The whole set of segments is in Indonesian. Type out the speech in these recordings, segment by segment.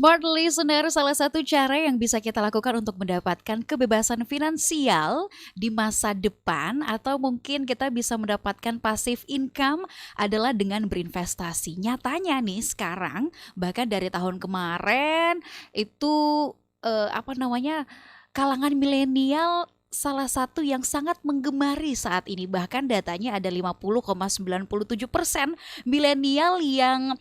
Smart listener, salah satu cara yang bisa kita lakukan untuk mendapatkan kebebasan finansial di masa depan atau mungkin kita bisa mendapatkan passive income adalah dengan berinvestasi. Nyatanya nih sekarang, bahkan dari tahun kemarin itu apa namanya, kalangan milenial salah satu yang sangat menggemari saat ini. Bahkan datanya ada 50,97% milenial yang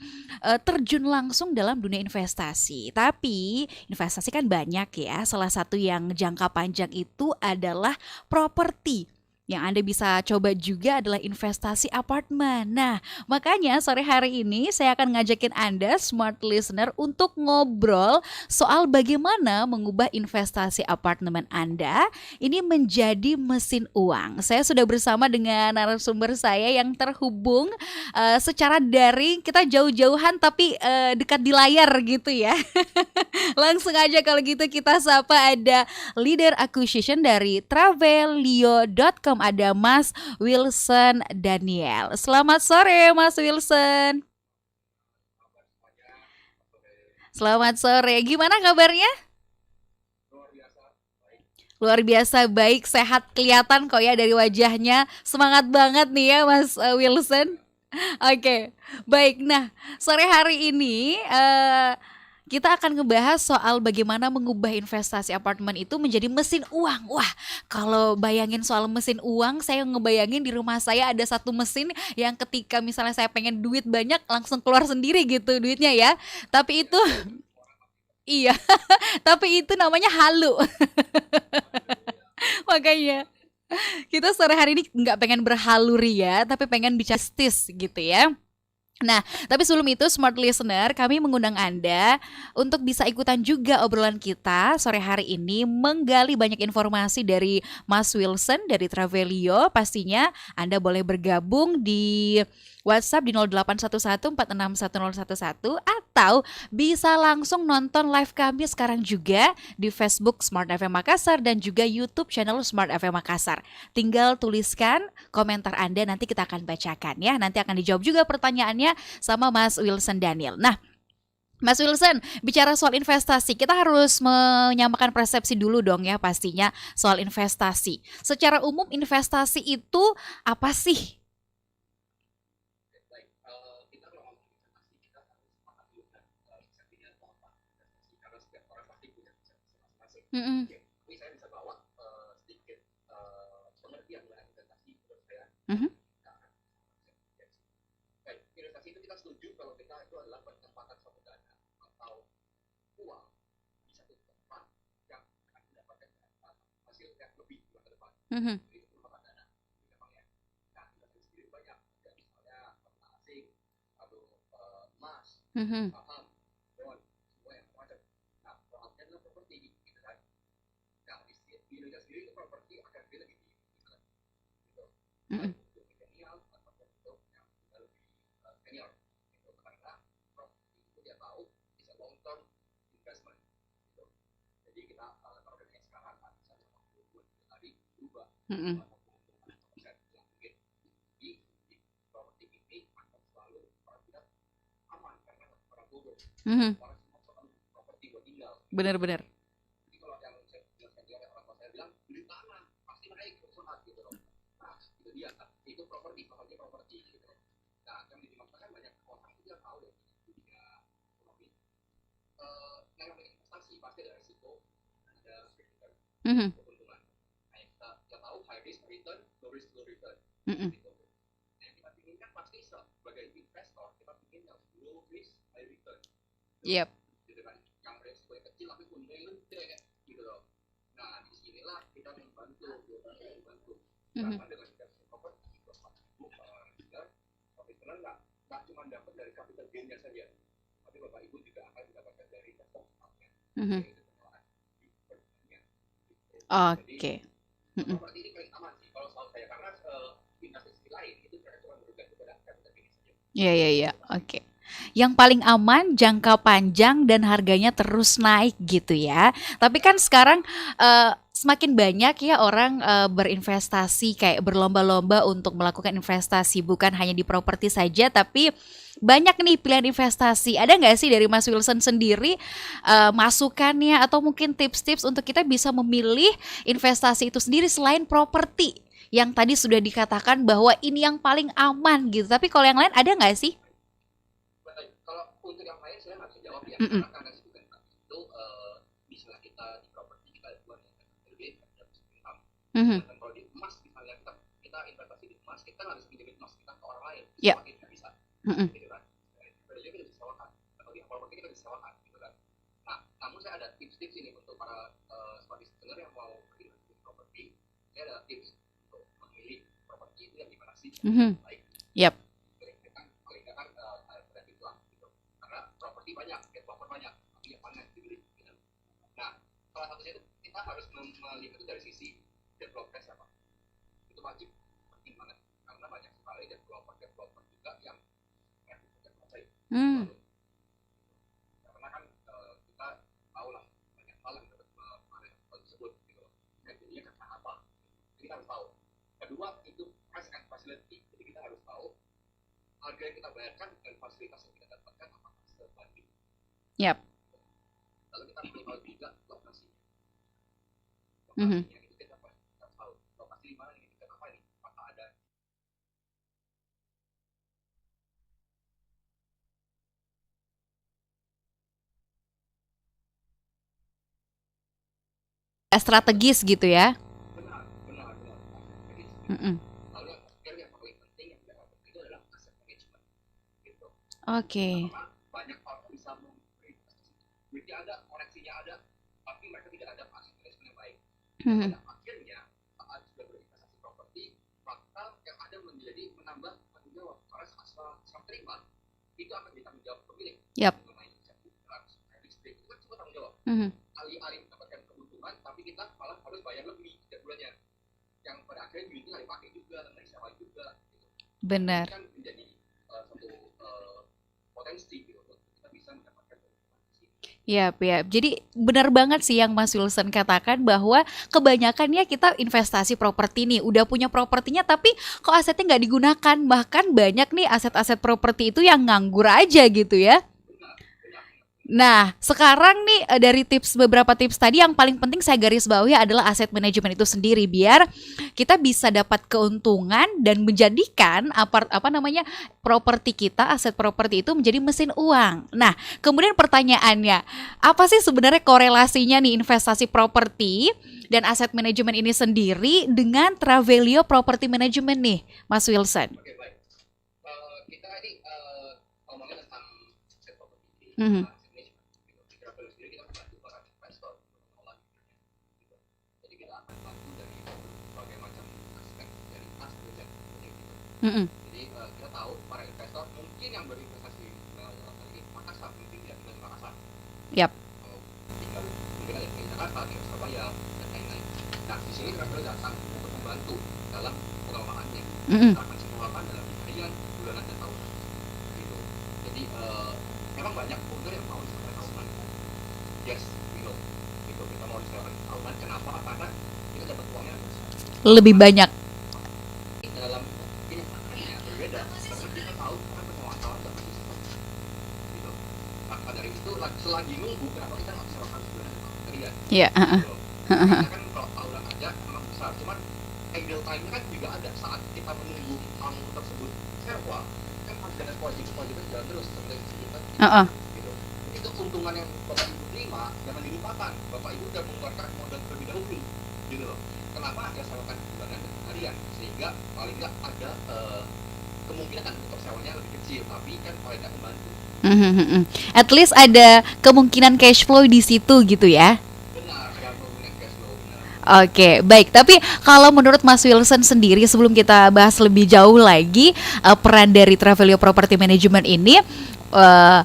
terjun langsung dalam dunia investasi. Tapi investasi kan banyak ya. Salah satu yang jangka panjang itu adalah properti. Yang Anda bisa coba juga adalah investasi apartemen. Nah, makanya sore hari ini saya akan ngajakin Anda, smart listener, untuk ngobrol soal bagaimana mengubah investasi apartemen Anda ini menjadi mesin uang. Saya sudah bersama dengan narasumber saya yang terhubung secara daring, kita jauh-jauhan tapi dekat di layar gitu ya. Langsung aja kalau gitu kita sapa, ada leader acquisition dari travelio.com, ada Mas Wilson Daniel. Selamat sore Mas Wilson. Selamat sore. Gimana kabarnya? Luar biasa baik, sehat kelihatan kok ya dari wajahnya. Semangat banget nih ya Mas Wilson. Oke, baik. Nah, sore hari ini kita akan ngebahas soal bagaimana mengubah investasi apartemen itu menjadi mesin uang. Wah, kalau bayangin soal mesin uang, saya ngebayangin di rumah saya ada satu mesin yang ketika misalnya saya pengen duit banyak langsung keluar sendiri gitu duitnya ya. Tapi itu iya, tapi itu namanya halu. Makanya kita sore hari ini nggak pengen berhalu ria, tapi pengen bicara mistis gitu ya. Nah, tapi sebelum itu smart listener, kami mengundang Anda untuk bisa ikutan juga obrolan kita sore hari ini, menggali banyak informasi dari Mas Wilson dari Travelio. Pastinya Anda boleh bergabung di WhatsApp di 0811461011 atau bisa langsung nonton live kami sekarang juga di Facebook Smart FM Makassar dan juga YouTube channel Smart FM Makassar. Tinggal tuliskan komentar Anda, nanti kita akan bacakan ya. Nanti akan dijawab juga pertanyaannya sama Mas Wilson Daniel. Nah, Mas Wilson, bicara soal investasi, kita harus menyamakan persepsi dulu dong ya pastinya soal investasi. Secara umum investasi itu apa sih? Mm-mm. Mhm. Mhm. Mhm. Mhm. Mhm. Mhm. Benar-benar. Mhm. Mhm. Yep. Mhm. Mhm. Oke. Mhm. Iya, iya, iya. Oke. yang paling aman, jangka panjang dan harganya terus naik gitu ya. Tapi kan sekarang semakin banyak ya orang berinvestasi kayak berlomba-lomba untuk melakukan investasi bukan hanya di properti saja tapi banyak nih pilihan investasi. Ada nggak sih dari Mas Wilson sendiri masukannya atau mungkin tips-tips untuk kita bisa memilih investasi itu sendiri selain properti yang tadi sudah dikatakan bahwa ini yang paling aman gitu. Tapi kalau yang lain ada nggak sih? Kalau untuk yang lain saya nggak bisa jawab ya, Mm-mm. karena sebutan itu misalnya kita di properti kita ada dua nih, lebih ada income. Mhm. Dan kalau di emas misalnya kita investasi di emas, kita nggak bisa pinjemin emas kita ke orang lain, Ya. semakin nggak bisa, Mm-mm. gitu kan? Jadi kita bisa sewakan, atau di properti kita bisa sewakan, gitu kan? Nah, namun saya ada tips-tips ini untuk para smart listener yang mau berinvestasi di properti. Saya ada tips untuk memilih properti itu yang gimana sih Mhm. baik. Yap. Paling nggak kan ada gitu lah, gitu. Karena properti banyak, developer banyak, tapi yang mana yang dibeli, gitu. Nah, salah satunya itu kita harus melihat itu dari sisi developer siapa. Itu wajib penting banget, karena banyak sekali developer juga yang tidak percaya. Hmm. Karena kan kita tahu lah banyak hal yang dapat kemarin tersebut, gitu. Dan jadinya karena apa? Jadi kita harus tahu. Kedua itu price and facility. Jadi kita harus tahu harga yang kita bayarkan dan fasilitas yang kita dapatkan apakah sebanding. Yap. Lalu kita minimal juga lokasinya. Mhm. Lokasinya itu kita harus tahu lokasi di mana ini, kita apa ini, apakah ada. Strategis gitu ya. Benar. Jadi, Mm-mm. lalu yang terakhir yang paling penting yang tidak penting itu adalah aset management. Gitu. Oke. Karena banyak orang bisa berinvestasi. Duitnya ada, koneksinya ada, tapi mereka tidak ada aset management yang baik. Dan Mhm. pada akhirnya saat sudah berinvestasi properti, maka yang ada menjadi menambah tanggung jawab. Karena saat serah terima itu akan jadi tanggung jawab pemilik. Yap. Mengenai listrik itu kan semua tanggung jawab. Mhm. Alih-alih mendapatkan keuntungan, tapi kita malah harus bayar lebih setiap bulannya. Yang pada akhirnya duitnya nggak dipakai juga, nggak disewa juga. Gitu. Benar. Ini kan menjadi satu potensi gitu untuk kita bisa mendapatkan keuntungan di sini. Yap, yap. Jadi benar banget sih yang Mas Wilson katakan bahwa kebanyakannya kita investasi properti nih, udah punya propertinya tapi kok asetnya nggak digunakan. Bahkan banyak nih aset-aset properti itu yang nganggur aja gitu ya. Nah, sekarang nih dari beberapa tips tadi yang paling penting saya garis bawahi adalah aset manajemen itu sendiri biar kita bisa dapat keuntungan dan menjadikan apa namanya properti kita, aset properti itu menjadi mesin uang. Nah, kemudian pertanyaannya, apa sih sebenarnya korelasinya nih investasi properti dan aset manajemen ini sendiri dengan Travelio Property Management nih, Mas Wilson? Oke, baik. Kita ini ngomongin tentang aset properti, Mhm. aset management. Gitu. Di Travelio sendiri kita membantu para investor untuk mengelola unitnya. Gitu. Jadi kita akan bantu dari berbagai macam aspek dari aset management. Gitu. Mhm. Jadi kita tahu para investor mungkin yang berinvestasi di Makassar, mungkin tidak tinggal di Makassar. Yap. Tinggal mungkin ada di Jakarta, di Surabaya, dan lain-lain. Nah, di sini Travelio datang untuk membantu dalam pengelolaannya. Mhm. Kita akan simulkan dalam harian, bulanan, dan tahunan. Gitu. Jadi memang banyak owner yang mau disewakan tahunan. Yes, we know. Gitu. Kita mau disewakan tahunan. Kenapa? Karena kita dapat uangnya Lebih banyak. dalam kenyataannya berbeda. Karena kita tahu orang penyewaan tahunan dapat sistem. Gitu. Maka dari itu selagi nunggu, kenapa kita nggak sewakan sebulan harian? Iya, heeh. Gitu. Kita kan kalau tahunan aja memang besar. Cuman ideal time-nya kan juga ada saat kita menunggu tamu tersebut sewa, kan harus ada kewajiban jalan terus seperti kita. Heeh. Gitu. Itu keuntungan yang Bapak Ibu terima jangan dilupakan. Bapak Ibu udah mengeluarkan modal terlebih dahulu, gitu loh. Kenapa ada sewakan bulanan dan harian? Sehingga paling nggak ada kemungkinan untuk sewanya lebih kecil, tapi kan paling nggak membantu. Mhm. At least ada kemungkinan cash flow di situ gitu ya. Benar, ya kemungkinan cash flow benar. Oke, baik. Tapi kalau menurut Mas Wilson sendiri, sebelum kita bahas lebih jauh lagi peran dari Travelio Property Management ini, eh,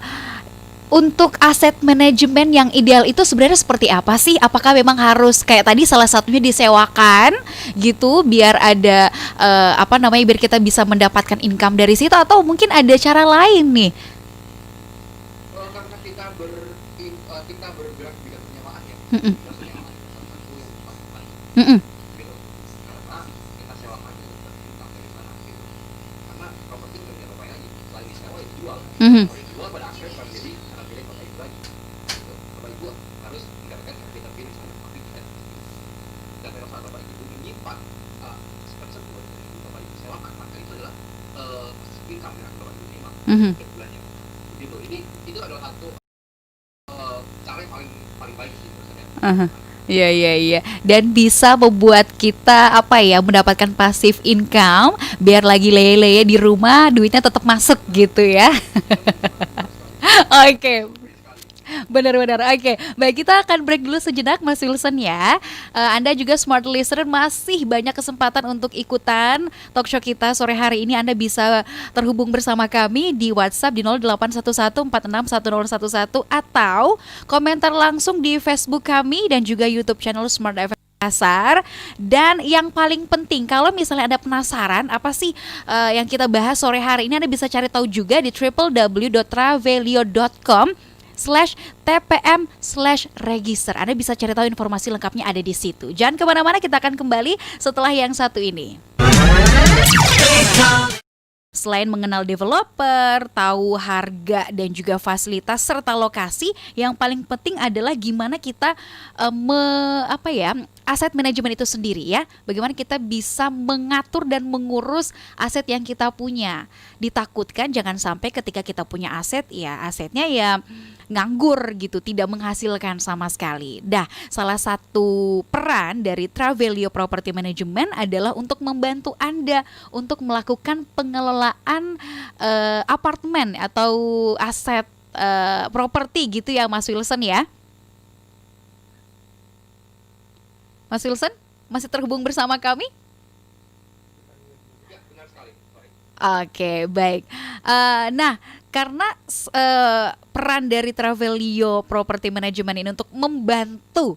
untuk aset manajemen yang ideal itu sebenarnya seperti apa sih? Apakah memang harus kayak tadi salah satunya disewakan gitu, biar ada apa namanya, biar kita bisa mendapatkan income dari situ, atau mungkin ada cara lain nih? kita bergerak di bidang penyewaan ya, Mm-mm. bidang penyewaan salah satu yang paling baik Mm-mm. gitu, karena kita sewakan itu income dari sana gitu, karena properti nggak bisa ngapain lagi selain disewa ya dijual, Mhm. kalau dijual pada akhirnya bukan jadi karena milik bapak ibu lagi gitu, bapak ibu harus mendapatkan capital gain di sana tapi tidak dan pada saat bapak ibu menyimpan aset tersebut dan itu bapak ibu sewakan maka itu adalah income yang bapak ibu terima Mhm. setiap bulannya gitu. Ini itu adalah satu cara yang paling paling baik sih menurut saya. Aha. Iya, iya, iya. Dan bisa membuat kita apa ya, mendapatkan passive income biar lagi leye-leye di rumah duitnya tetap masuk gitu ya. Oke. Benar-benar. Oke, baik, kita akan break dulu sejenak Mas Wilson ya. Anda juga smart listener masih banyak kesempatan untuk ikutan talk show kita sore hari ini. Anda bisa terhubung bersama kami di WhatsApp di 0811461011 atau komentar langsung di Facebook kami dan juga YouTube channel Smart FM Pasar. Dan yang paling penting, kalau misalnya Anda penasaran apa sih yang kita bahas sore hari ini, Anda bisa cari tahu juga di www.travelio.com/tpm/register. Anda bisa cari tahu informasi lengkapnya ada di situ. Jangan kemana-mana, kita akan kembali setelah yang satu ini. Selain mengenal developer, tahu harga dan juga fasilitas serta lokasi, yang paling penting adalah gimana kita aset manajemen itu sendiri ya. Bagaimana kita bisa mengatur dan mengurus aset yang kita punya. Ditakutkan jangan sampai ketika kita punya aset ya asetnya ya nganggur gitu, tidak menghasilkan sama sekali. Dah, salah satu peran dari Travelio Property Management adalah untuk membantu Anda untuk melakukan pengelolaan apartemen atau aset properti gitu ya Mas Wilson ya. Mas Wilson masih terhubung bersama kami? Ya, benar sekali. Sorry. Oke, baik. Nah, karena peran dari Travelio Property Management ini untuk membantu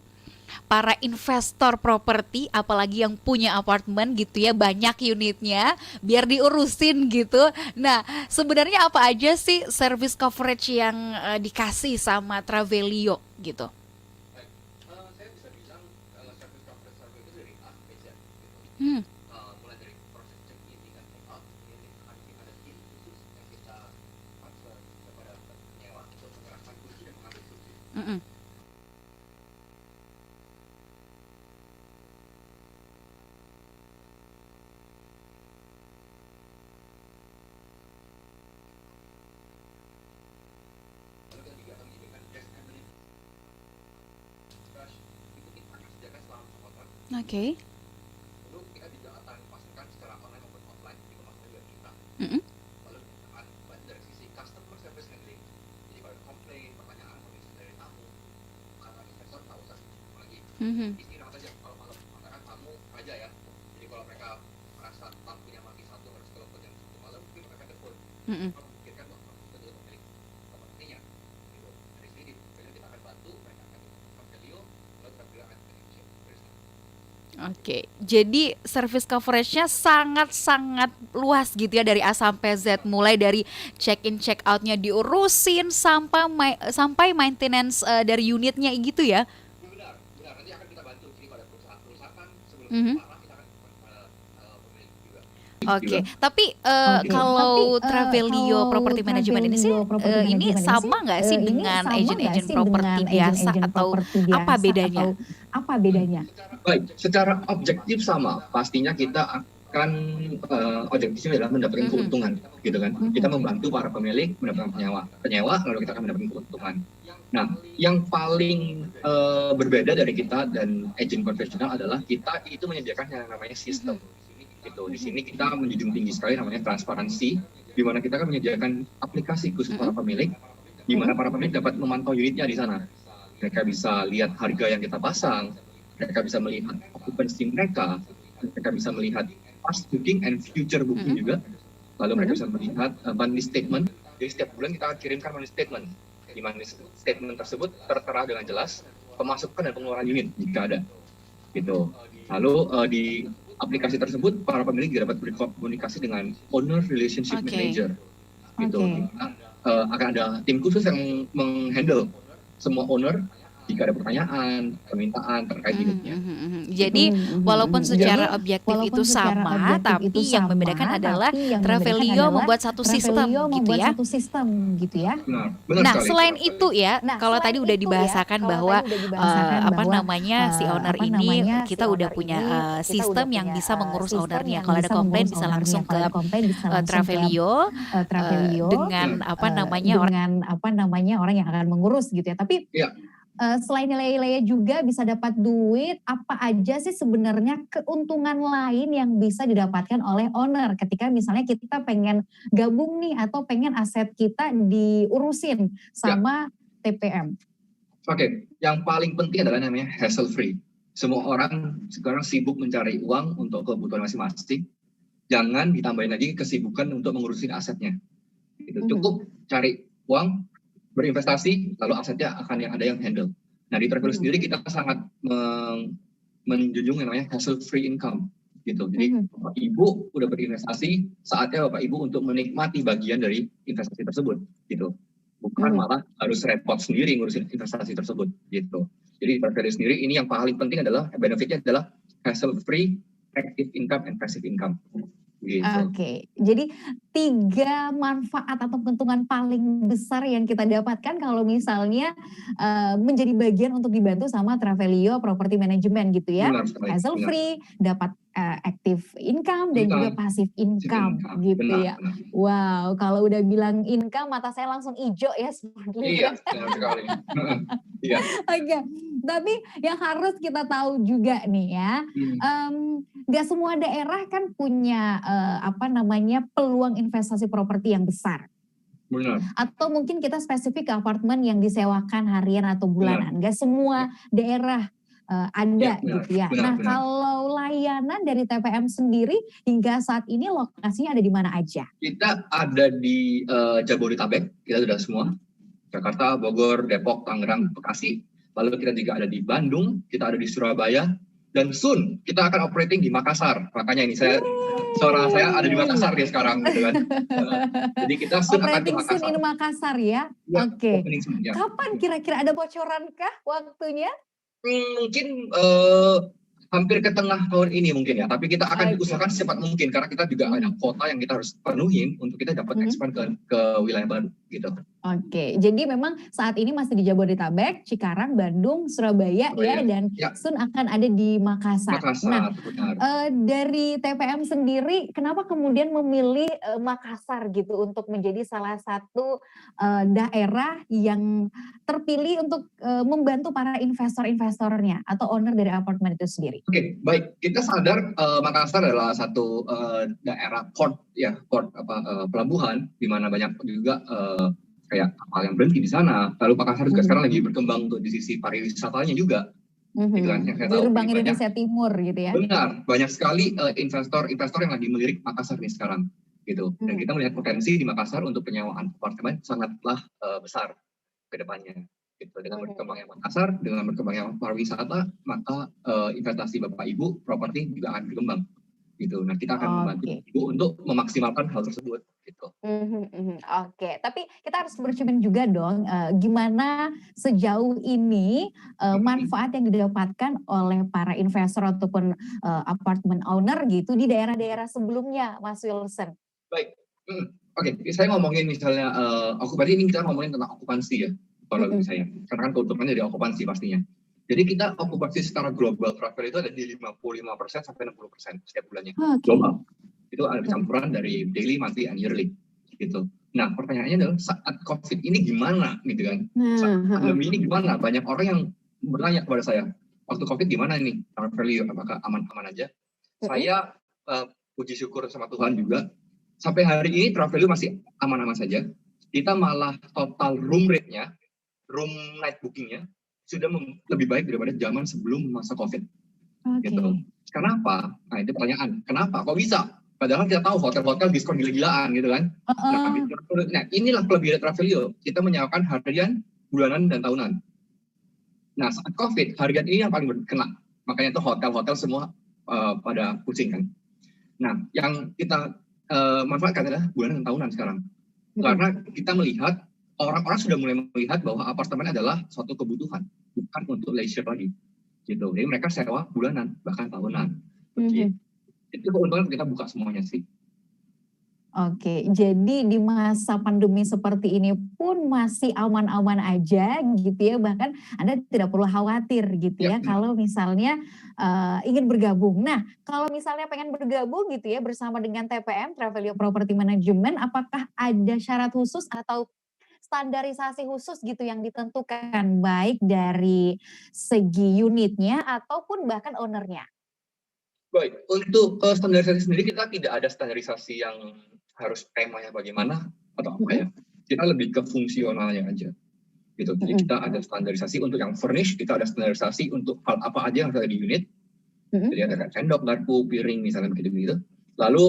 para investor properti, apalagi yang punya apartemen gitu ya, banyak unitnya, biar diurusin gitu. Nah, sebenarnya apa aja sih service coverage yang dikasih sama Travelio gitu? Baik. Saya bisa bilang service coverage service itu dari A sampai Z gitu. Hmm. Mulai dari proses check in hingga check out, ini kita ada tim khusus yang kita transfer kepada penyewa untuk menyerahkan kunci dan mengambil kunci. Mm-mm. Lalu kita juga akan menyediakan guest handling cash itu kita akan sediakan selama kontrak. Oke. Lalu kita juga akan pastikan secara online maupun offline di kemasan juga kita. Mm-mm. Lalu kita akan bantu dari sisi customer service handling. Jadi kalau ada komplain, pertanyaan, kondisi dari tamu, karena investor tahu kan, apalagi Mhm. istirahat aja kalau malam, karena kan tamu aja ya. Jadi kalau mereka merasa lampunya mati satu harus telepon jam 1 malam, mungkin mereka telepon. Mm-mm. Mereka memikirkan bahwa kita adalah pemilik propertinya. Gitu. Dari sini kita akan bantu, mereka akan portfolio, lalu kita berikan connection dari sana. Oke, jadi service coveragenya sangat-sangat luas gitu ya, dari A sampai Z, mulai dari check in check outnya diurusin sampai maintenance dari unitnya gitu ya. Benar, benar. Nanti akan kita bantu. Jadi pada perusahaan sebelum Mhm. parah kita akan pemilik juga. Oke, tapi kalau Travelio Property Management ini sih ini sama nggak sih dengan agent-agent properti biasa atau apa bedanya? Baik, secara objektif sama. Pastinya kita akan objektifnya adalah mendapatkan Mhm. keuntungan, gitu kan. Kita membantu para pemilik mendapatkan penyewa, lalu kita akan mendapatkan keuntungan. Nah, yang paling berbeda dari kita dan agent konvensional adalah kita itu menyediakan yang namanya sistem. Gitu. Di sini kita menjunjung tinggi sekali namanya transparansi, di mana kita akan menyediakan aplikasi khusus para pemilik, di mana para pemilik dapat memantau unitnya di sana. Mereka bisa lihat harga yang kita pasang, mereka bisa melihat occupancy mereka bisa melihat past booking and future booking juga. Lalu mereka bisa melihat monthly statement. Jadi setiap bulan kita akan kirimkan monthly statement. Di monthly statement tersebut tertera dengan jelas pemasukan dan pengeluaran unit jika ada. Gitu. Lalu di aplikasi tersebut para pemilik juga dapat berkomunikasi dengan owner relationship Oke. manager. Gitu. Oke. Akan ada tim khusus yang menghandle semua owner jika ada pertanyaan, permintaan terkait unitnya. Jadi walaupun secara objektif itu Walaupun secara sama, objektif itu tapi yang sama, membedakan adalah tapi yang membedakan Travelio adalah membuat satu sistem Travelio gitu membuat ya. satu sistem gitu ya. Benar, benar Nah, sekali. selain benar itu sekali. ya, Nah, kalau tadi selain udah itu ya, dibahasakan kalau bahwa tadi udah dibahasakan apa bahwa namanya si owner apa ini namanya si kita udah owner punya ini kita sistem udah yang punya bisa mengurus sistem ownernya. yang Kalau ada bisa komplain mengurus bisa ownernya. langsung Kalau ke ada komplain bisa langsung ke Travelio Travelio dengan apa namanya orang dengan apa namanya orang yang akan mengurus gitu ya. Tapi Iya. selain nilai-nilainya juga bisa dapat duit, apa aja sih sebenarnya keuntungan lain yang bisa didapatkan oleh owner ketika misalnya kita pengen gabung nih atau pengen aset kita diurusin sama TPM? Oke, yang paling penting adalah namanya hassle free. Semua orang sekarang sibuk mencari uang untuk kebutuhan masing-masing. Jangan ditambahin lagi kesibukan untuk mengurusin asetnya. Itu cukup cari uang, berinvestasi, lalu asetnya akan ada yang handle. Nah, di Travelio sendiri kita sangat menjunjung yang namanya hassle free income gitu. Jadi Bapak Ibu udah berinvestasi, saatnya Bapak Ibu untuk menikmati bagian dari investasi tersebut gitu. Bukan malah harus repot sendiri ngurusin investasi tersebut gitu. Jadi Travelio sendiri ini yang paling penting adalah benefitnya adalah hassle free, active income, and passive income. Gitu. Oke, jadi 3 manfaat atau keuntungan paling besar yang kita dapatkan kalau misalnya menjadi bagian untuk dibantu sama Travelio Property Management gitu ya. Hassle free, dapat active income dan juga passive income gitu ya. Wow, kalau udah bilang income mata saya langsung hijau ya seperti Iya, benar sekali. Iya. Oke, tapi yang harus kita tahu juga nih ya, nggak semua daerah kan punya apa namanya peluang investasi properti yang besar. Benar. Atau mungkin kita spesifik ke apartemen yang disewakan harian atau bulanan. Nggak semua daerah ada gitu ya. Nah, kalau layanan dari TPM sendiri hingga saat ini lokasinya ada di mana aja? Kita ada di Jabodetabek, kita sudah semua. Jakarta, Bogor, Depok, Tangerang, Bekasi. Lalu kita juga ada di Bandung, kita ada di Surabaya, dan soon kita akan operating di Makassar. Makanya ini suara saya ada di Makassar ya sekarang gitu kan. Jadi kita soon akan di Makassar. Operating soon in Makassar ya? Ya, Oke. ya. Kapan kira-kira ada bocorankah waktunya? Mungkin hampir ke tengah tahun ini mungkin ya, tapi kita akan usahakan secepat mungkin karena kita juga ada kota yang kita harus penuhin untuk kita dapat expand ke wilayah baru gitu. Oke, jadi memang saat ini masih di Jabodetabek, Cikarang, Bandung, Surabaya ya, dan soon akan ada di Makassar. Nah, dari TPM sendiri, kenapa kemudian memilih Makassar gitu untuk menjadi salah satu daerah yang terpilih untuk membantu para investor-investornya atau owner dari apartemen itu sendiri? Oke, baik. Kita sadar Makassar adalah satu daerah port pelabuhan di mana banyak juga kayak kapal yang berhenti di sana. Lalu Makassar juga sekarang lagi berkembang untuk di sisi pariwisatanya juga. Gitu kan, Gerbang Indonesia Timur gitu ya. Benar, banyak sekali investor yang lagi melirik Makassar nih sekarang. Gitu. Dan kita melihat potensi di Makassar untuk penyewaan apartemen sangatlah besar ke depannya. Gitu. Dengan berkembangnya Makassar, dengan berkembangnya pariwisata, maka investasi Bapak Ibu properti juga akan berkembang. Gitu. Nah, kita akan membantu Ibu untuk memaksimalkan hal tersebut. Gitu. Oke, tapi kita harus bercermin juga dong, gimana sejauh ini manfaat yang didapatkan oleh para investor ataupun apartemen owner gitu di daerah-daerah sebelumnya, Mas Wilson. Baik, oke, saya ngomongin misalnya okupansi, ini kita ngomongin tentang okupansi ya, kalau saya, karena kan keuntungannya di okupansi pastinya. Jadi kita okupansi secara global travel itu ada di 55% sampai 60% setiap bulannya. Global. Itu ada campuran dari daily, monthly, and yearly. Gitu. Nah, pertanyaannya adalah saat COVID ini gimana gitu kan? Saat pandemi ini gimana? Banyak orang yang bertanya kepada saya, waktu COVID gimana nih? Travel apakah aman-aman aja? Saya puji syukur sama Tuhan juga. Sampai hari ini Travelio masih aman-aman saja. Kita malah total room rate-nya, room night booking-nya, sudah lebih baik daripada zaman sebelum masa COVID. Gitu. Kenapa? Nah, itu pertanyaan. Kenapa? Kok bisa? Padahal kita tahu hotel-hotel diskon gila-gilaan gitu kan. Nah, inilah kelebihan Travelio. Kita menyewakan harian, bulanan, dan tahunan. Nah, saat COVID, harian ini yang paling kena. Makanya itu hotel-hotel semua pada pusing kan. Nah, yang kita manfaatkan adalah bulanan dan tahunan sekarang. Karena kita melihat orang-orang sudah mulai melihat bahwa apartemen adalah suatu kebutuhan, bukan untuk leisure lagi. Gitu. Jadi mereka sewa bulanan, bahkan tahunan. Itu keuntungan kita buka semuanya sih. Oke, jadi di masa pandemi seperti ini pun masih aman-aman aja gitu ya, bahkan Anda tidak perlu khawatir gitu ya kalau misalnya ingin bergabung. Nah, kalau misalnya pengen bergabung gitu ya bersama dengan TPM, Travelio Property Management, apakah ada syarat khusus atau standarisasi khusus gitu yang ditentukan baik dari segi unitnya ataupun bahkan ownernya? Baik, untuk standarisasi sendiri kita tidak ada standarisasi yang harus temanya bagaimana atau apa ya. Kita lebih ke fungsionalnya aja. Gitu. Jadi kita ada standarisasi untuk yang furnish, kita ada standarisasi untuk hal apa aja yang ada di unit. Jadi ada sendok, garpu, piring misalnya begitu-begitu. Lalu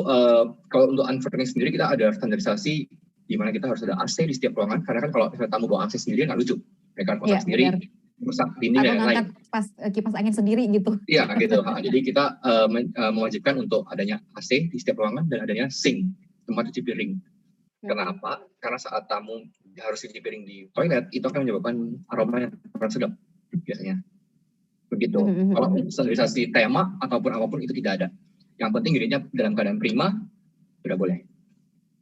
kalau untuk unfurnished sendiri kita ada standarisasi di mana kita harus ada AC di setiap ruangan, karena kan kalau misalnya tamu bawa AC sendiri nggak lucu. Mereka harus masak sendiri, rusak dinding dan lain-lain. Kipas angin sendiri gitu. Iya gitu. Jadi kita mewajibkan untuk adanya AC di setiap ruangan dan adanya sink, tempat cuci piring. Kenapa? Karena saat tamu harus cuci piring di toilet, itu akan menyebabkan aroma yang kurang sedap biasanya. Begitu. Kalau standarisasi tema ataupun apapun itu tidak ada. Yang penting unitnya dalam keadaan prima, sudah boleh.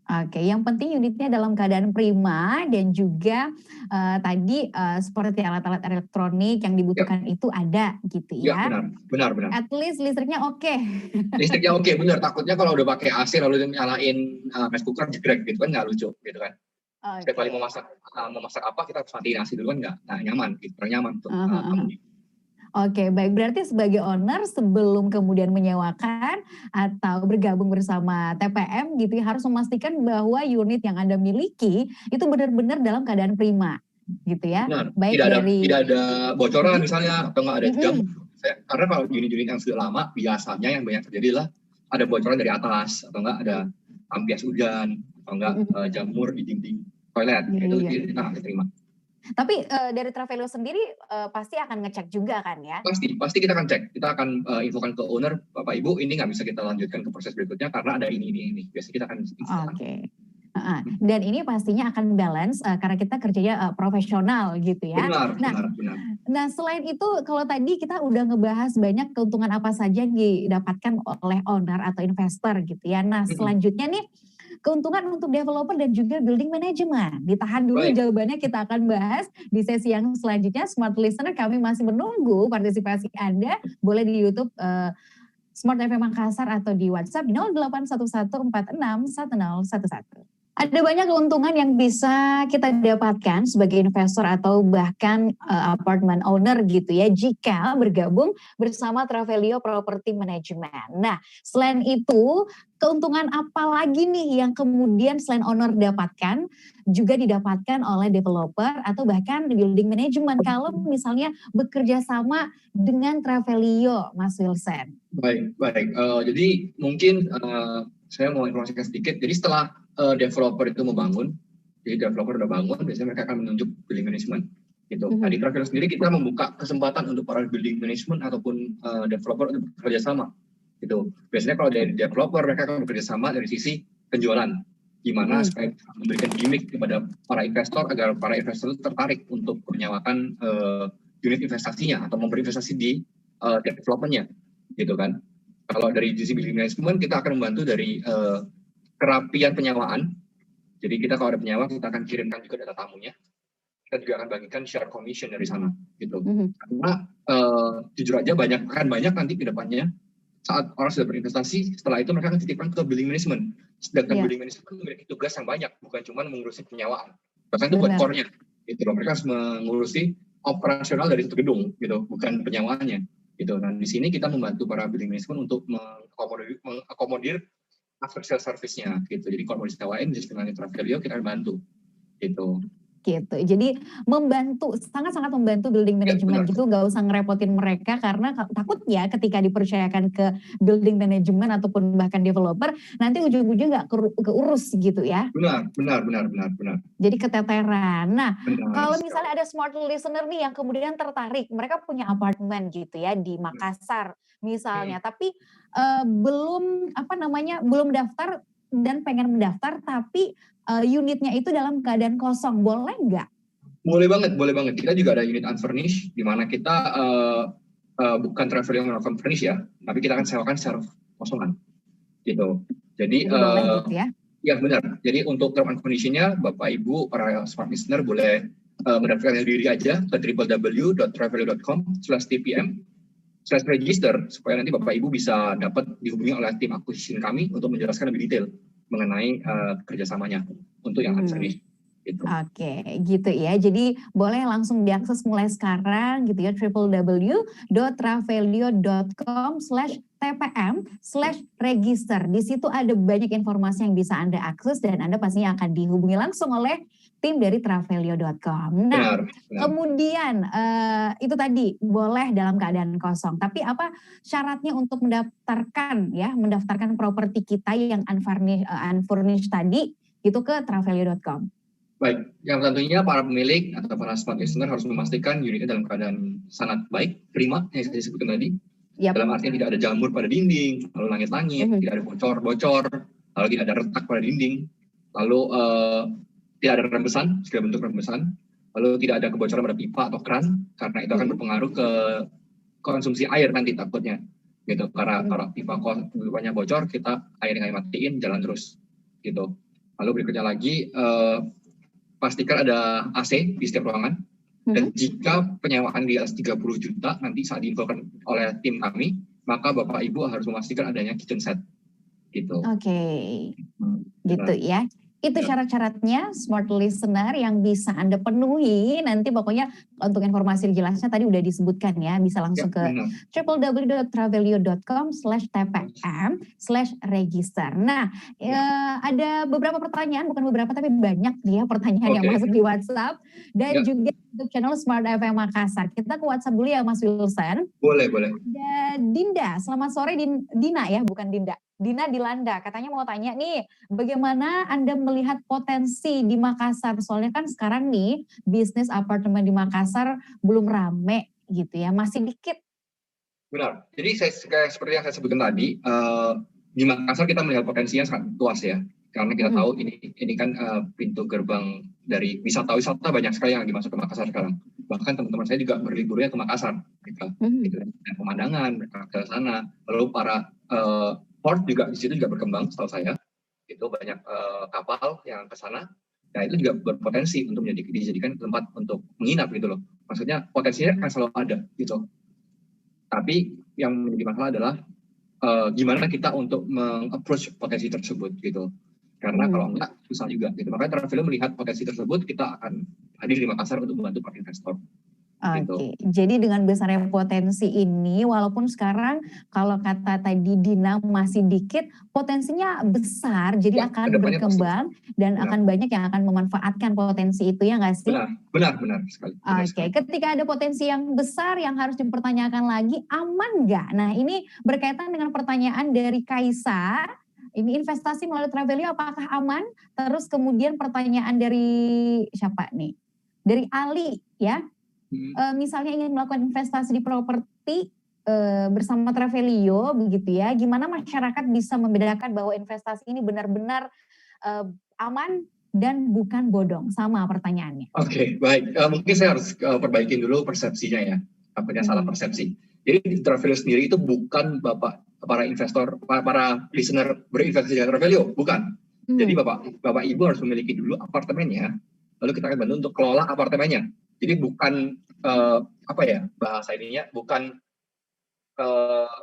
Oke, yang penting unitnya dalam keadaan prima dan juga tadi seperti alat-alat elektronik yang dibutuhkan itu ada gitu ya. Ya, benar. At least listriknya oke. Listriknya oke, benar. Takutnya kalau udah pakai AC lalu nyalain rice cooker jegrek gitu kan nggak lucu gitu kan. Setiap kali mau masak apa kita harus matiin AC dulu kan nggak nyaman, gitu. Kurang nyaman tuh. Oke, baik. Berarti sebagai owner sebelum kemudian menyewakan atau bergabung bersama TPM gitu ya, harus memastikan bahwa unit yang Anda miliki itu benar-benar dalam keadaan prima gitu ya. Benar. Baik tidak ada bocoran misalnya atau nggak ada jamur. Karena kalau unit-unit yang sudah lama biasanya yang banyak terjadi adalah ada bocoran dari atas atau nggak ada ampias hujan atau nggak jamur di dinding toilet. Itu kita nggak terima. Tapi dari Travelio sendiri pasti akan ngecek juga kan ya? Pasti kita akan cek. Kita akan infokan ke owner, Bapak Ibu, ini nggak bisa kita lanjutkan ke proses berikutnya karena ada ini. Biasanya kita akan infokan. Oke. Dan ini pastinya akan balance karena kita kerjanya profesional gitu ya. Benar. Nah selain itu kalau tadi kita udah ngebahas banyak keuntungan apa saja yang didapatkan oleh owner atau investor gitu ya. Nah selanjutnya nih keuntungan untuk developer dan juga building management. Ditahan dulu jawabannya, kita akan bahas di sesi yang selanjutnya. Smart Listener, kami masih menunggu partisipasi Anda. Boleh di YouTube Smart FM Makassar atau di WhatsApp di 0811461011. Ada banyak keuntungan yang bisa kita dapatkan sebagai investor atau bahkan apartment owner gitu ya jika bergabung bersama Travelio Property Management. Nah, selain itu keuntungan apa lagi nih yang kemudian selain owner dapatkan juga didapatkan oleh developer atau bahkan building management kalau misalnya bekerja sama dengan Travelio, Mas Wilson? Baik. Jadi mungkin saya mau informasikan sedikit. Jadi setelah developer itu membangun, jadi developer udah bangun, biasanya mereka akan menunjuk building management. Gitu. Nah, di Travelio sendiri kita membuka kesempatan untuk para building management ataupun developer untuk bekerja sama. Gitu. Biasanya kalau dari developer mereka akan bekerja sama dari sisi penjualan, gimana supaya memberikan gimmick kepada para investor agar para investor tertarik untuk menyewakan unit investasinya atau berinvestasi di developernya, gitu kan. Kalau dari sisi building management kita akan membantu dari kerapian penyewaan. Jadi kita kalau ada penyewa kita akan kirimkan juga data tamunya. Kita juga akan bagikan share commission dari sana, gitu. Karena jujur aja banyak nanti ke depannya saat orang sudah berinvestasi, setelah itu mereka akan titipkan ke building management. Sedangkan building management memiliki tugas yang banyak, bukan cuma mengurusi penyewaan. Bahkan itu buat core-nya, gitu loh. Mereka harus mengurusi operasional dari satu gedung, gitu, bukan penyewaannya. Gitu. Nah, di sini kita membantu para building management untuk mengakomodir after sales service-nya gitu. Jadi kalau mau disewain di sekitar Travelio kita bantu gitu. Gitu. Jadi membantu, sangat-sangat membantu building management gitu, nggak usah ngerepotin mereka karena takutnya ketika dipercayakan ke building management ataupun bahkan developer nanti ujung-ujung nggak keurus gitu ya. Benar. Jadi keteteran. Nah, kalau misalnya ada smart listener nih yang kemudian tertarik, mereka punya apartemen gitu ya di Makassar misalnya, tapi belum daftar dan pengen mendaftar tapi unitnya itu dalam keadaan kosong, boleh nggak? Boleh banget, boleh banget. Kita juga ada unit unfurnished, di mana kita bukan Travelio melakukan furnish ya, tapi kita akan sewakan secara kosongan, gitu. Jadi boleh gitu ya? Ya benar. Jadi untuk term and condition-nya, Bapak Ibu para smart listener boleh mendaftarkan diri aja ke www.travelio.com/tpm/register supaya nanti Bapak Ibu bisa dapat dihubungi oleh tim acquisition kami untuk menjelaskan lebih detail mengenai kerjasamanya untuk yang unfurnished. Gitu. Oke, gitu ya. Jadi boleh langsung diakses mulai sekarang gitu ya, www.travelio.com/tpm/register. Di situ ada banyak informasi yang bisa Anda akses dan Anda pastinya akan dihubungi langsung oleh tim dari travelio.com. Nah, kemudian itu tadi boleh dalam keadaan kosong. Tapi apa syaratnya untuk mendaftarkan properti kita yang unfurnished tadi itu ke travelio.com? Baik, yang tentunya para pemilik atau para smart listener harus memastikan unitnya dalam keadaan sangat baik, prima yang saya sebutkan tadi. Yep. Dalam artinya tidak ada jamur pada dinding, lalu langit-langit, tidak ada bocor-bocor, lalu tidak ada retak pada dinding, lalu tidak ada rembesan, segala bentuk rembesan, lalu tidak ada kebocoran pada pipa atau keran, karena itu akan berpengaruh ke konsumsi air nanti takutnya. Gitu. Karena kalau pipanya bocor, kita airnya matiin, jalan terus. Gitu. Lalu berikutnya lagi, pastikan ada AC di setiap ruangan. Dan jika penyewaan di atas 30 juta nanti saat diinfokan oleh tim kami, maka Bapak Ibu harus memastikan adanya kitchen set. Gitu. Oke. Gitu ya. Itu syarat-syaratnya smart listener yang bisa Anda penuhi. Nanti pokoknya untuk informasi jelasnya tadi udah disebutkan ya. Bisa langsung ke www.travelio.com/tpm/register. Nah, ada beberapa pertanyaan, bukan beberapa tapi banyak nih ya pertanyaan yang masuk di WhatsApp. Dan juga untuk channel Smart FM Makassar. Kita ke WhatsApp dulu ya Mas Wilson. Boleh, boleh. Ada Dinda, selamat sore Dina ya, bukan Dinda. Dina Dilanda, katanya mau tanya nih, bagaimana Anda melihat potensi di Makassar? Soalnya kan sekarang nih, bisnis apartemen di Makassar belum rame gitu ya, masih dikit. Benar, jadi seperti yang saya sebutkan tadi, di Makassar kita melihat potensinya sangat luas ya. Karena kita tahu ini kan pintu gerbang dari wisata-wisata banyak sekali yang lagi masuk ke Makassar sekarang. Bahkan teman-teman saya juga berliburnya ke Makassar. Gitu. Dan pemandangan, mereka ke sana. Lalu para port juga di situ juga berkembang setahu saya. Itu banyak kapal yang ke sana. Nah itu juga berpotensi untuk dijadikan tempat untuk menginap gitu loh. Maksudnya potensinya akan selalu ada gitu. Tapi yang menjadi masalah adalah gimana kita untuk meng-approach potensi tersebut gitu. Karena kalau enggak susah juga gitu. Makanya Travelio melihat potensi tersebut, kita akan hadir di Makassar untuk membantu para investor. Oke, jadi dengan besarnya potensi ini, walaupun sekarang kalau kata tadi Dina masih dikit, potensinya besar, jadi akan berkembang dan akan banyak yang akan memanfaatkan potensi itu ya nggak sih? Benar sekali. Oke, ketika ada potensi yang besar yang harus dipertanyakan lagi, aman nggak? Nah ini berkaitan dengan pertanyaan dari Kaisa, ini investasi melalui Travelio apakah aman? Terus kemudian pertanyaan dari siapa nih? Dari Ali ya. Misalnya ingin melakukan investasi di properti bersama Travelio begitu ya, gimana masyarakat bisa membedakan bahwa investasi ini benar-benar aman dan bukan bodong? Sama pertanyaannya. Oke, baik. Mungkin saya harus perbaikin dulu persepsinya ya, apakah salah persepsi. Jadi Travelio sendiri itu bukan para investor, para listener berinvestasi di Travelio, bukan. Jadi Bapak Ibu harus memiliki dulu apartemennya, lalu kita akan bantu untuk kelola apartemennya. Jadi bukan bahasa ininya bukan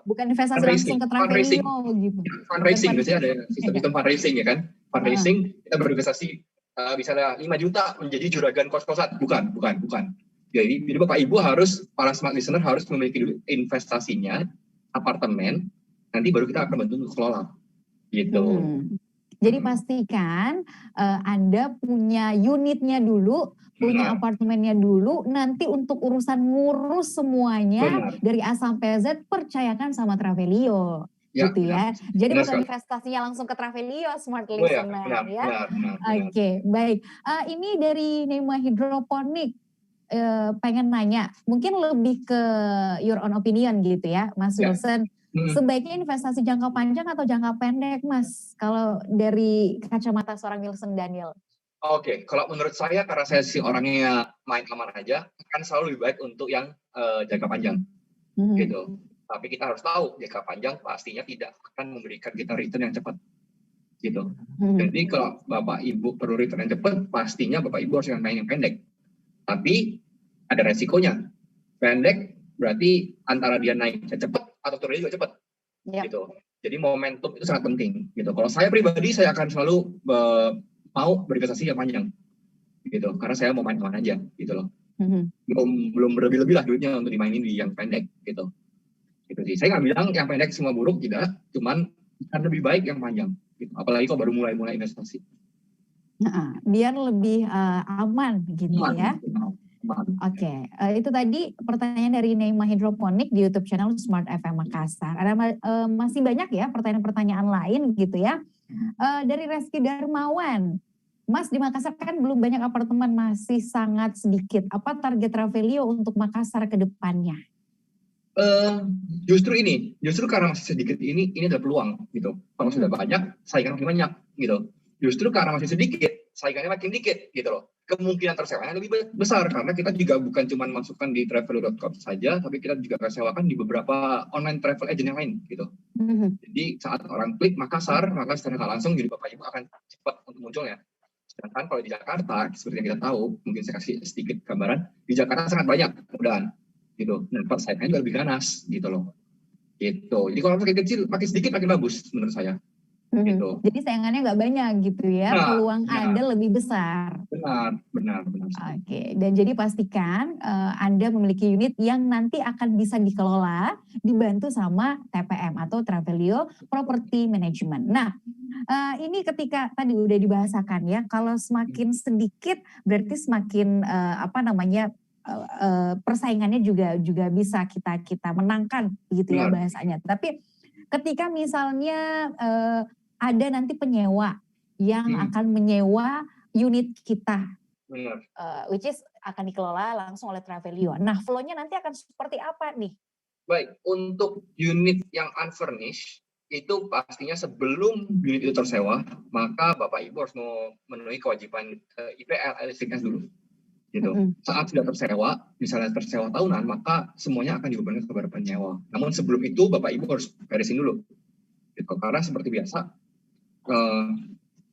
investasi langsung ke Travelio gitu. Fundraising, biasanya ada sistem fundraising ya kan. Fundraising kita berinvestasi misalnya 5 juta menjadi juragan kos-kosan. Bukan. Jadi Bapak Ibu harus, para smart listener harus memiliki dulu investasinya apartemen, nanti baru kita akan bantu untuk kelola. Gitu. Jadi pastikan Anda punya unitnya dulu, punya apartemennya dulu, nanti untuk urusan ngurus semuanya dari A sampai Z percayakan sama Travelio. Gitu ya. Jadi bukan investasinya langsung ke Travelio smart listener ya. Oke, baik. Ini dari Nema Hidroponik pengen nanya, mungkin lebih ke your own opinion gitu ya, Mas Wilson. Sebaiknya investasi jangka panjang atau jangka pendek, Mas? Kalau dari kacamata seorang Wilson Daniel. Oke, kalau menurut saya karena saya sih orangnya main aman aja, kan selalu lebih baik untuk yang jangka panjang, gitu. Tapi kita harus tahu jangka panjang pastinya tidak akan memberikan kita return yang cepat, gitu. Jadi kalau Bapak Ibu perlu return yang cepat, pastinya Bapak Ibu harus main yang pendek. Tapi ada resikonya. Pendek berarti antara dia naiknya cepat atau turunnya juga cepat, gitu. Jadi momentum itu sangat penting, gitu. Kalau saya pribadi, saya akan selalu mau berinvestasi yang panjang, gitu. Karena saya mau main aman aja, gitu loh. Belum berlebih-lebih lah duitnya untuk dimainin di yang pendek, gitu. Gitu sih. Saya nggak bilang yang pendek semua buruk, tidak. Cuman kan lebih baik yang panjang, gitu. Apalagi kalau baru mulai investasi. Biar lebih aman, gitu ya. Oke, itu tadi pertanyaan dari Neymah Hidroponik di YouTube channel Smart FM Makassar. Ada masih banyak ya pertanyaan-pertanyaan lain gitu ya. Dari Reski Darmawan, Mas di Makassar kan belum banyak apartemen, masih sangat sedikit. Apa target Travelio untuk Makassar ke depannya? Justru karena masih sedikit ini adalah peluang gitu. Kalau sudah banyak, saingan makin banyak gitu. Justru karena masih sedikit, saingannya makin dikit gitu loh. Kemungkinan tersewanya lebih besar karena kita juga bukan cuma masukkan di travelio.com saja, tapi kita juga sewakan di beberapa online travel agent yang lain gitu. Jadi saat orang klik Makassar, maka secara langsung jadi Bapak Ibu akan cepat untuk munculnya. Sedangkan kalau di Jakarta, seperti yang kita tahu, mungkin saya kasih sedikit gambaran, di Jakarta sangat banyak kemudahan gitu. Dan persaingannya juga lebih ganas gitu loh. Gitu. Jadi kalau makin kecil, makin sedikit makin bagus menurut saya. Gitu. Jadi saingannya nggak banyak gitu ya, peluang Anda lebih besar. Benar. Oke, dan jadi pastikan Anda memiliki unit yang nanti akan bisa dikelola, dibantu sama TPM atau Travelio Property Management. Nah, ini ketika tadi udah dibahasakan ya, kalau semakin sedikit berarti semakin persaingannya juga bisa kita menangkan gitu ya bahasanya. Tapi ketika misalnya ada nanti penyewa yang akan menyewa unit kita, which is akan dikelola langsung oleh Travelio. Nah, flow-nya nanti akan seperti apa nih? Baik, untuk unit yang unfurnished itu pastinya sebelum unit itu tersewa, maka Bapak Ibu harus memenuhi kewajiban IPL listriknya dulu. Gitu. Saat sudah tersewa, misalnya tersewa tahunan, maka semuanya akan dibebankan kepada penyewa. Namun sebelum itu Bapak Ibu harus beresin dulu. Gitu. Karena seperti biasa,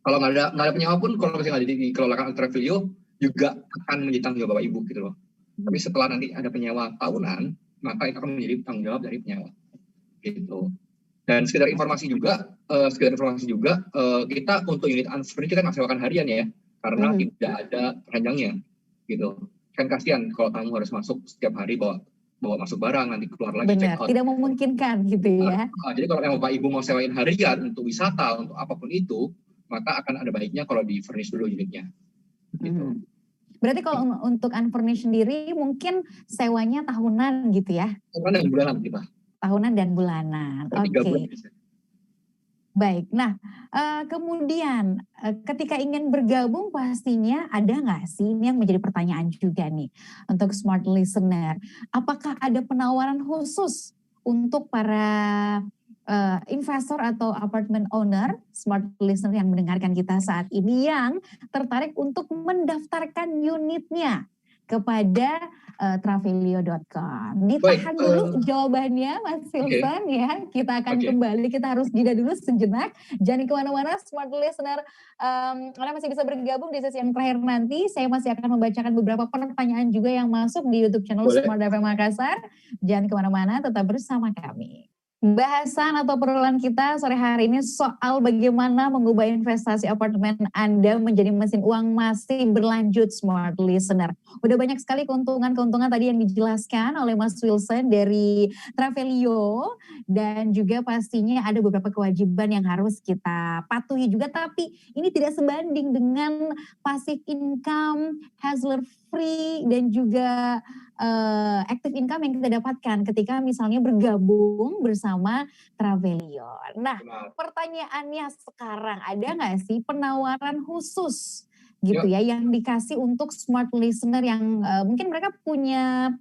kalau nggak ada penyewa pun, kalau misalnya dikelolakan oleh Travelio, juga akan menjadi tanggung jawab Bapak Ibu gitu loh. Tapi setelah nanti ada penyewa tahunan, maka itu akan menjadi tanggung jawab dari penyewa. Gitu. Dan sekedar informasi juga, kita untuk unit unfurnished kita nggak sewakan harian ya, karena tidak ada ranjangnya. Gitu. Kan kasihan kalau tamu harus masuk setiap hari bawa masuk barang, nanti keluar lagi check out. Tidak memungkinkan gitu ya. Jadi kalau yang Bapak Ibu mau sewain harian untuk wisata, untuk apapun itu, maka akan ada baiknya kalau di furnish dulu unitnya. Gitu. Berarti kalau untuk unfurnished sendiri mungkin sewanya tahunan gitu ya? Tahunan dan bulanan kita. Tahunan dan bulanan, oke. Baik, nah kemudian ketika ingin bergabung pastinya ada nggak sih, ini yang menjadi pertanyaan juga nih untuk smart listener, apakah ada penawaran khusus untuk para investor atau apartment owner, smart listener yang mendengarkan kita saat ini yang tertarik untuk mendaftarkan unitnya kepada travelio.com. Ditahan dulu jawabannya Mas Wilson ya. Kita akan kembali, kita harus jeda dulu sejenak. Jangan kemana-mana smart listener. Anda masih bisa bergabung di sesi yang terakhir nanti. Saya masih akan membacakan beberapa pertanyaan juga yang masuk di YouTube channel Smart FM Makassar. Jangan kemana-mana, tetap bersama kami. Bahasan atau persoalan kita sore hari ini soal bagaimana mengubah investasi apartemen Anda menjadi mesin uang masih berlanjut smart listener. Udah banyak sekali keuntungan-keuntungan tadi yang dijelaskan oleh Mas Wilson dari Travelio dan juga pastinya ada beberapa kewajiban yang harus kita patuhi juga, tapi ini tidak sebanding dengan passive income, hassle free dan juga active income yang kita dapatkan ketika misalnya bergabung bersama Travelio. Nah, pertanyaannya sekarang, ada nggak sih penawaran khusus gitu ya yang dikasih untuk smart listener yang mungkin mereka punya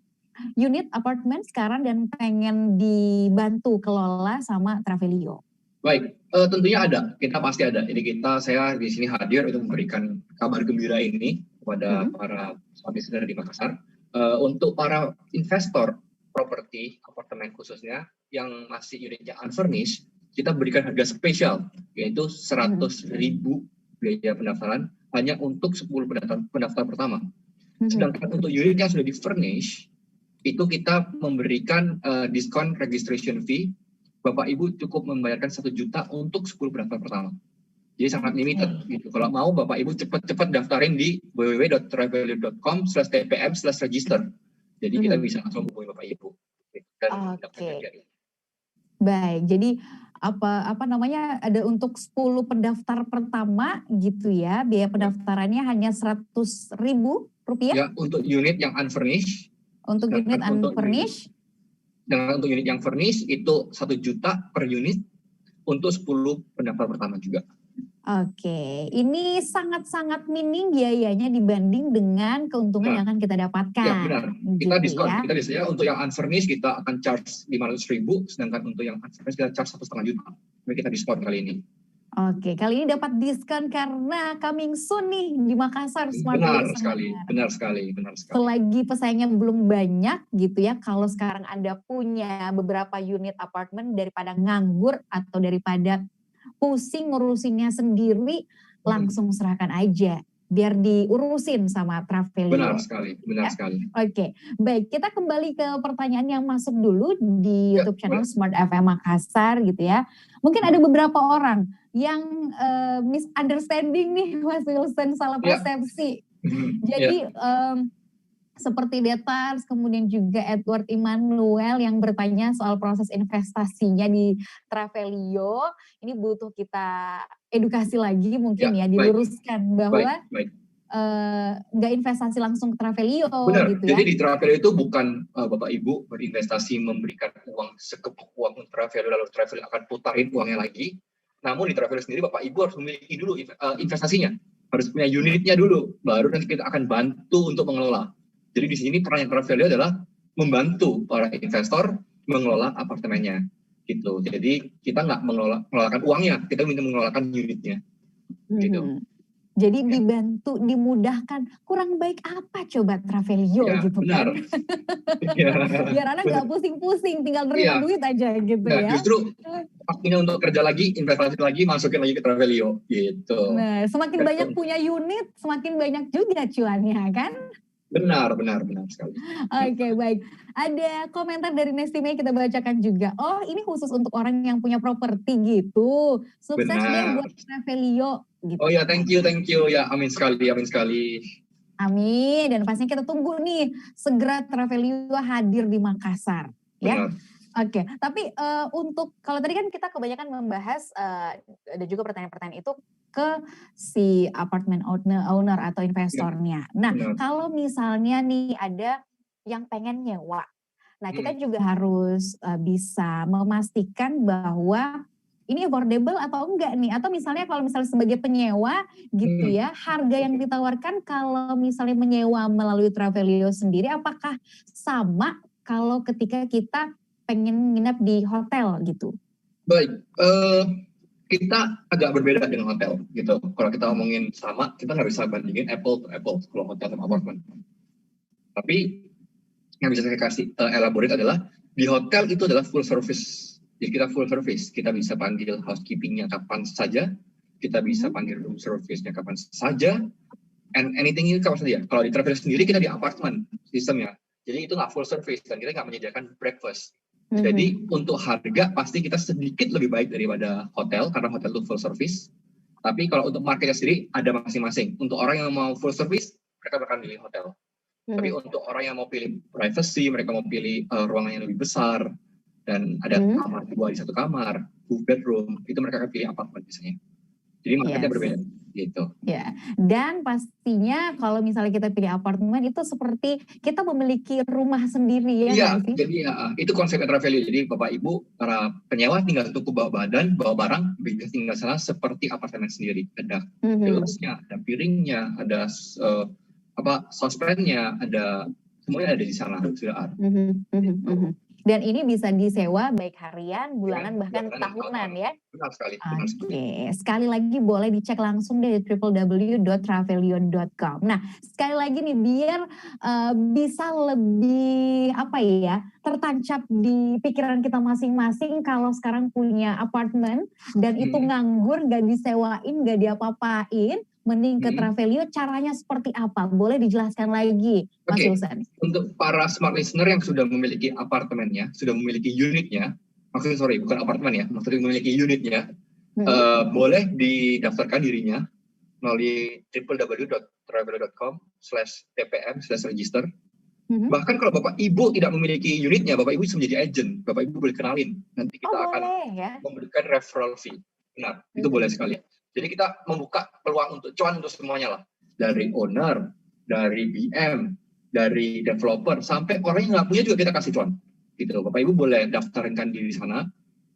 unit apartemen sekarang dan pengen dibantu kelola sama Travelio? Baik, tentunya ada, kita pasti ada. Jadi saya di sini hadir untuk memberikan kabar gembira ini kepada para suami saudara di Makassar. Untuk para investor properti apartemen khususnya yang masih unitnya unfurnished, kita berikan harga spesial, yaitu 100.000 biaya pendaftaran hanya untuk 10 pendaftar pertama. Sedangkan untuk unit yang sudah di-furnish, itu kita memberikan diskon registration fee. Bapak Ibu cukup membayarkan 1 juta untuk 10 pendaftar pertama. Jadi sangat limited gitu. Kalau mau Bapak Ibu cepat-cepat daftarin di www.travelio.com/tpm/register. Jadi kita bisa langsung hubungi Bapak Ibu dan mendaftarkan. Baik, jadi apa namanya, ada untuk 10 pendaftar pertama gitu ya, biaya pendaftarannya hanya Rp100.000? Ya, untuk unit yang unfurnished. Untuk unit unfurnished? Dan untuk unit yang furnished itu 1 juta per unit untuk 10 pendaftar pertama juga. Oke, ini sangat-sangat minim biayanya dibanding dengan keuntungan yang akan kita dapatkan. Ya benar, kita gitu diskon. ya. Kita biasanya untuk yang unfurnished kita akan charge 500.000, sedangkan untuk yang unfurnished kita charge 1,5 juta. Jadi kita diskon kali ini. Oke, kali ini dapat diskon karena coming soon nih di Makassar Smart Sekali, benar sekali. Selagi pesaingnya belum banyak gitu ya, kalau sekarang Anda punya beberapa unit apartemen, daripada nganggur atau daripada pusing ngurusinnya sendiri, langsung serahkan aja biar diurusin sama Travelio. Benar sekali. Oke, baik, kita kembali ke pertanyaan yang masuk dulu di YouTube channel Smart FM Makassar gitu ya. Mungkin ada beberapa orang yang misunderstanding nih Mas Wilson, salah persepsi. Jadi seperti Detars, kemudian juga Edward Immanuel yang bertanya soal proses investasinya di Travelio. Ini butuh kita edukasi lagi mungkin diluruskan bahwa nggak investasi langsung ke Travelio. Benar, gitu jadi ya. di Travelio itu bukan Bapak Ibu berinvestasi memberikan uang sekepuk uang untuk Travelio lalu Travelio akan putarin uangnya lagi. Namun di Travelio sendiri Bapak Ibu harus memiliki dulu investasinya, harus punya unitnya dulu, baru nanti kita akan bantu untuk mengelola. Jadi di sini peran Travelio adalah membantu para investor mengelola apartemennya, gitu. Jadi kita nggak mengelolakan uangnya, kita minta mengelolakan unitnya, gitu. Jadi dibantu, dimudahkan. Kurang baik apa coba Travelio gitu benar. kan? Biar anak nggak pusing-pusing, tinggal nerima duit aja gitu ya. Justru waktunya untuk kerja lagi, investasi lagi, masukin lagi ke Travelio, gitu. Nah, semakin banyak punya unit, semakin banyak juga cuannya kan? Benar sekali. Oke, baik. Ada komentar dari Nestime kita bacakan juga. Oh, ini khusus untuk orang yang punya properti gitu. Sukses deh buat Travelio. Gitu. Oh ya, thank you ya, amin sekali. Amin, dan pastinya kita tunggu nih segera Travelio hadir di Makassar. Ya. Oke, tapi untuk kalau tadi kan kita kebanyakan membahas ada juga pertanyaan-pertanyaan itu ke si apartment owner atau investornya. Nah, kalau misalnya nih ada yang pengen nyewa, nah kita juga harus bisa memastikan bahwa ini affordable atau enggak nih, atau misalnya kalau misalnya sebagai penyewa gitu ya, harga yang ditawarkan kalau misalnya menyewa melalui Travelio sendiri, apakah sama kalau ketika kita pengen nginep di hotel gitu? Baik, kita agak berbeda dengan hotel gitu. Kalau kita ngomongin sama, kita nggak bisa bandingin apple to apple kalau hotel sama apartemen. Tapi yang bisa saya kasih elaborate adalah di hotel itu adalah full service. Jadi kita full service, kita bisa panggil housekeepingnya kapan saja, kita bisa panggil room service-nya kapan saja, and anything itu kapan saja. Kalau di Travelio sendiri kita di apartemen sistemnya, jadi itu nggak full service dan kita nggak menyediakan breakfast. Jadi untuk harga pasti kita sedikit lebih baik daripada hotel karena hotel itu full service. Tapi kalau untuk marketnya sendiri ada masing-masing. Untuk orang yang mau full service mereka bakal pilih hotel. Tapi untuk orang yang mau pilih privacy, mereka mau pilih ruangan yang lebih besar dan ada kamar 2 di 1 kamar, 2 bedroom, itu mereka akan pilih apartemen biasanya. Jadi marketnya berbeda. Gitu. Ya, dan pastinya kalau misalnya kita pilih apartemen itu seperti kita memiliki rumah sendiri ya. Iya, jadi itu konsepnya Travelio. Jadi Bapak Ibu para penyewa tinggal cukup bawa badan, bawa barang, tinggal sana seperti apartemen sendiri. Ada gelasnya, ada piringnya, ada sospennya, ada semuanya ada di sana, sudah ada. Dan ini bisa disewa baik harian, bulanan, Ya, bahkan tahunan ya. Benar sekali. Sekali lagi boleh dicek langsung dari www.travelio.com. Nah, sekali lagi nih biar bisa lebih tertancap di pikiran kita masing-masing kalau sekarang punya apartemen dan itu nganggur, gak disewain, gak diapa-apain, mending ke Travelio. Caranya seperti apa? Boleh dijelaskan lagi, Mas Wilson? Untuk para smart listener yang sudah memiliki apartemennya, sudah memiliki unitnya, bukan apartemen ya, maksudnya memiliki unitnya, boleh didaftarkan dirinya melalui www.travelio.com/tpm/register. Bahkan kalau Bapak Ibu tidak memiliki unitnya, Bapak Ibu bisa menjadi agent. Bapak Ibu boleh kenalin. Nanti kita akan memberikan referral fee. Benar, itu boleh sekali. Jadi kita membuka peluang untuk cuan untuk semuanya lah. Dari owner, dari BM, dari developer, sampai orang yang nggak punya juga kita kasih cuan. Gitu. Bapak Ibu boleh daftarkan diri di sana.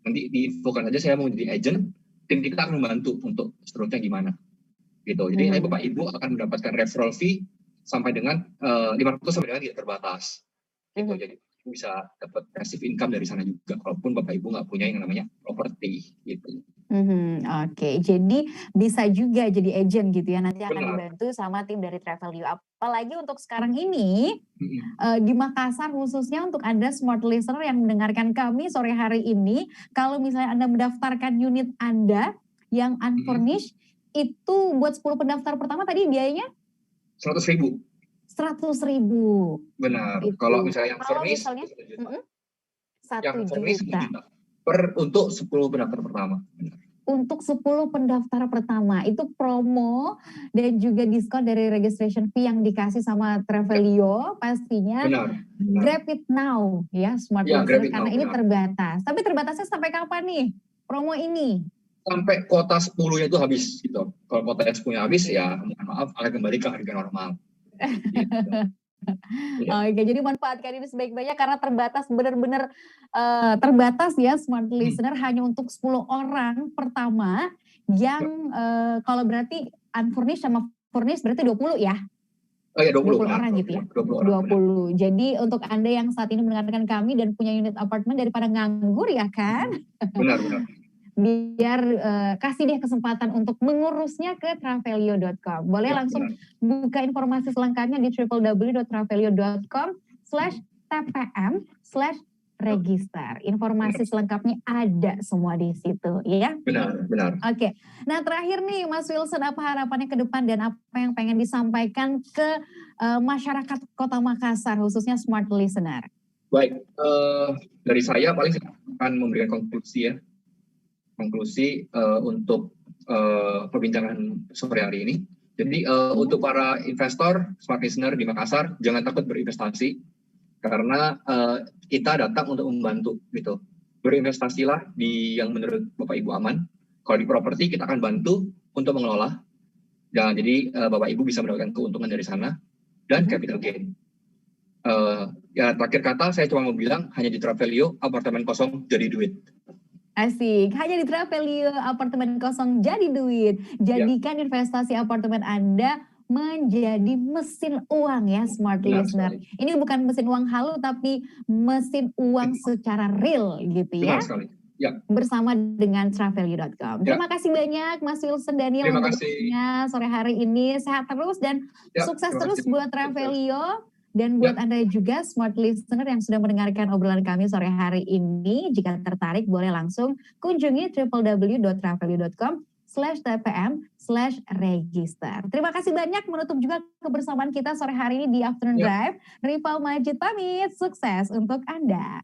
Nanti diinfokan aja saya mau jadi agent. Tim kita akan membantu untuk seterusnya gimana. Gitu. Jadi Bapak Ibu akan mendapatkan referral fee sampai dengan 500 sampai dengan tidak terbatas. Gitu. Jadi bisa dapat passive income dari sana juga. Walaupun Bapak Ibu nggak punya yang namanya properti. Gitu. Jadi bisa juga jadi agent gitu ya, nanti akan dibantu sama tim dari Travelio. Apalagi untuk sekarang ini di Makassar khususnya untuk Anda smart listener yang mendengarkan kami sore hari ini, kalau misalnya Anda mendaftarkan unit Anda yang unfurnished, itu buat 10 pendaftar pertama tadi biayanya? 100.000. 100.000. Benar. Kalau misalnya yang furnished, 1 juta. Yang furnished 1 juta. Untuk 10 pendaftar pertama. Benar. Untuk 10 pendaftar pertama itu promo dan juga diskon dari registration fee yang dikasih sama Travelio pastinya. Benar. Grab it now ya smart listener karena ini terbatas. Tapi terbatasnya sampai kapan nih promo ini? Sampai kuota 10-nya itu habis gitu. Kalau kuota 10-nya habis ya mohon maaf akan kembali ke harga normal. Gitu. Jadi manfaatkan ini sebaik-baiknya karena terbatas, benar-benar terbatas ya smart listener, hanya untuk 10 orang pertama yang kalau berarti unfurnished sama furnished berarti 20 ya? Oh ya 20 orang gitu ya? 20. Jadi untuk Anda yang saat ini mendengarkan kami dan punya unit apartemen daripada nganggur ya kan? Benar. Biar kasih deh kesempatan untuk mengurusnya ke travelio.com. Boleh langsung buka informasi selengkapnya di www.travelio.com/tpm/register. Informasi selengkapnya ada semua di situ ya. Benar. Oke. Nah terakhir nih Mas Wilson, apa harapannya ke depan dan apa yang pengen disampaikan ke masyarakat Kota Makassar khususnya smart listener? Baik, dari saya paling akan memberikan konklusi untuk perbincangan sore hari ini. Jadi untuk para investor, smart listener di Makassar, jangan takut berinvestasi karena kita datang untuk membantu gitu. Berinvestasilah di yang menurut Bapak Ibu aman. Kalau di properti kita akan bantu untuk mengelola. Dan jadi Bapak Ibu bisa mendapatkan keuntungan dari sana dan capital gain. Ya terakhir kata saya cuma mau bilang hanya di Travelio apartemen kosong jadi duit. Asik, hanya di Travelio apartemen kosong jadi duit. Jadikan investasi apartemen Anda menjadi mesin uang ya smart listener. Ini bukan mesin uang halu tapi mesin uang secara real gitu ya. Benar sekali. Ya. Bersama dengan travelio.com. Terima kasih banyak Mas Wilson Daniel untuk waktunya sore hari ini. Sehat terus dan sukses terus buat Travelio. Dan buat Anda juga smart listener yang sudah mendengarkan obrolan kami sore hari ini, jika tertarik boleh langsung kunjungi www.travelio.com/tpm/register. Terima kasih banyak, menutup juga kebersamaan kita sore hari ini di Afternoon Drive. Rival Majid pamit, sukses untuk Anda.